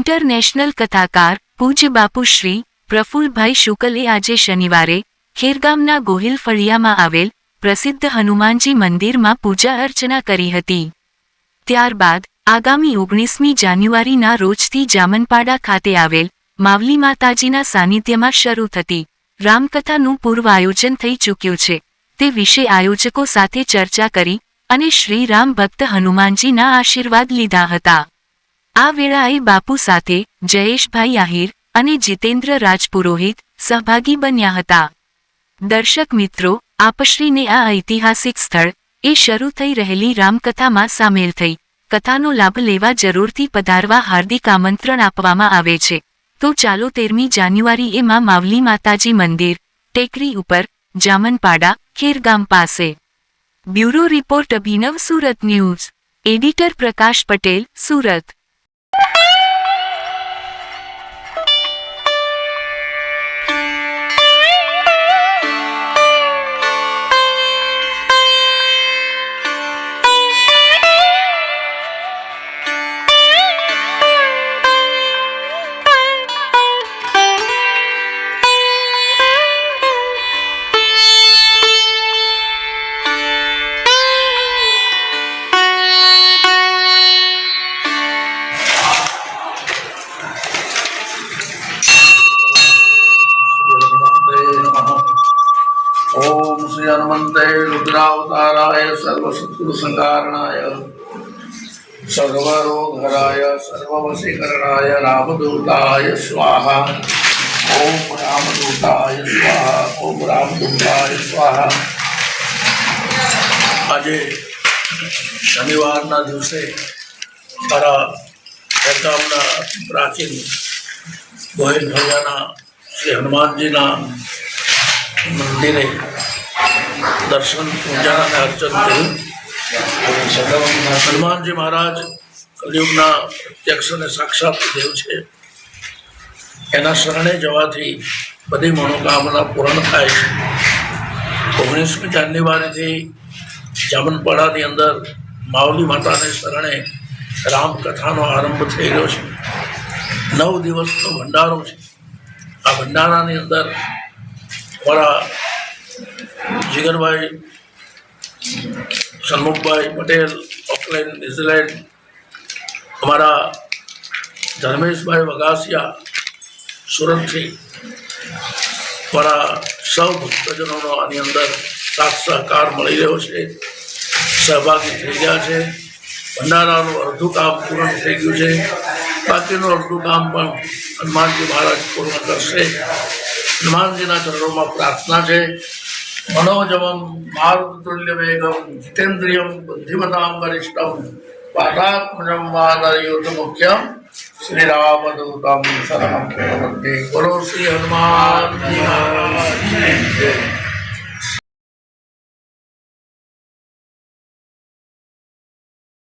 International કથાકાર પૂજ્ય બાપુ શ્રી પ્રફુલ્લભાઈ શુકલે આજે શનિવારે ખેરગામના ગોહિલ ફળિયામાં આવેલ પ્રસિદ્ધ હનુમાનજી મંદિરમાં પૂજા અર્ચના કરી હતી। ત્યારબાદ આગામી 19મી જાન્યુઆરીના રોજથી જામનપાડા ખાતે આવેલ માવલી માતાજીના સાનિધ્યમાં શરૂ થતી રામકથાનું પૂર્વ આયોજન થઈ ચૂક્યું છે। તે વિશે આયોજકો સાથે ચર્ચા કરી અને શ્રી રામ ભક્ત હનુમાનજીના આશીર્વાદ લીધા હતા। આ વેળાએ બાપુ સાથે જયેશભાઈ આહિર અને જીતેન્દ્ર રાજપુરોહિત સહભાગી બન્યા હતા। દર્શક મિત્રો, આપશ્રીને આ ઐતિહાસિક સ્થળ એ શરૂ થઈ રહેલી રામકથામાં સામેલ થઈ કથાનો લાભ લેવા જરૂરથી પધારવા હાર્દિક આમંત્રણ આપવામાં આવે છે। તો ચાલો 13મી જાન્યુઆરીએ માં માવલી માતાજી મંદિર, ટેકરી ઉપર, જામનપાડા, ખેરગામ પાસે। બ્યુરો રિપોર્ટ અભિનવ સુરત ન્યૂઝ, એડિટર પ્રકાશ પટેલ, સુરત। ओम श्री हनुमते रुद्रावताराय सर्वशत्रु संहारणाय सर्वरोगहराय सर्ववशीकरणाय रामदूताय स्वाहा। ओम रामदूताय स्वाहा। ओम रामदूताय स्वाहा। આજે શનિવારના દિવસે મારા ખેરગામના પ્રાચીન ગોહિલ ફળિયાના શ્રી હનુમાનજીના મંદિરે દર્શન પૂજા અને અર્ચન કર્યું। હનુમાનજી મહારાજ કલિયુગના પ્રત્યક્ષ અને સાક્ષાત દેવ છે। એના શરણે જવાથી બધી મનોકામના પૂર્ણ થાય છે। 19મી જાન્યુઆરીથી જામનપાડાની અંદર માવલી માતાને શરણે રામકથાનો આરંભ થઈ રહ્યો છે। 9 દિવસનો ભંડારો છે। આ ભંડારાની અંદર અમારા જીગરભાઈ સન્મુખભાઈ પટેલ ઓકલેન્ડ, ન્યુઝીલેન્ડ, અમારા ધર્મેશભાઈ વગાસિયા સુરતથી, અમારા સૌ ભક્તજનોનો આની અંદર સાથ સહકાર મળી રહ્યો છે, સહભાગી થઈ ગયા છે। ભંડારાનું અડધું કામ પૂર્ણ થઈ ગયું છે। બાકીનું અડધું કામ પણ હનુમાનજી મહારાજ પૂર્ણ કરશે। હનુમાનજીના ચરણોમાં પ્રાર્થના છે। મનોજવમ મારુતતુલ્ય વેગમ જીતેન્દ્રિયમ બુદ્ધિમતામ વરિષ્ઠમ વાતાત્મજમ વાનરયુત મુખ્યમ શ્રી રામદૂતમ શરણમ પ્રપદ્યે। બોલો શ્રી હનુમાનજી મહારાજ।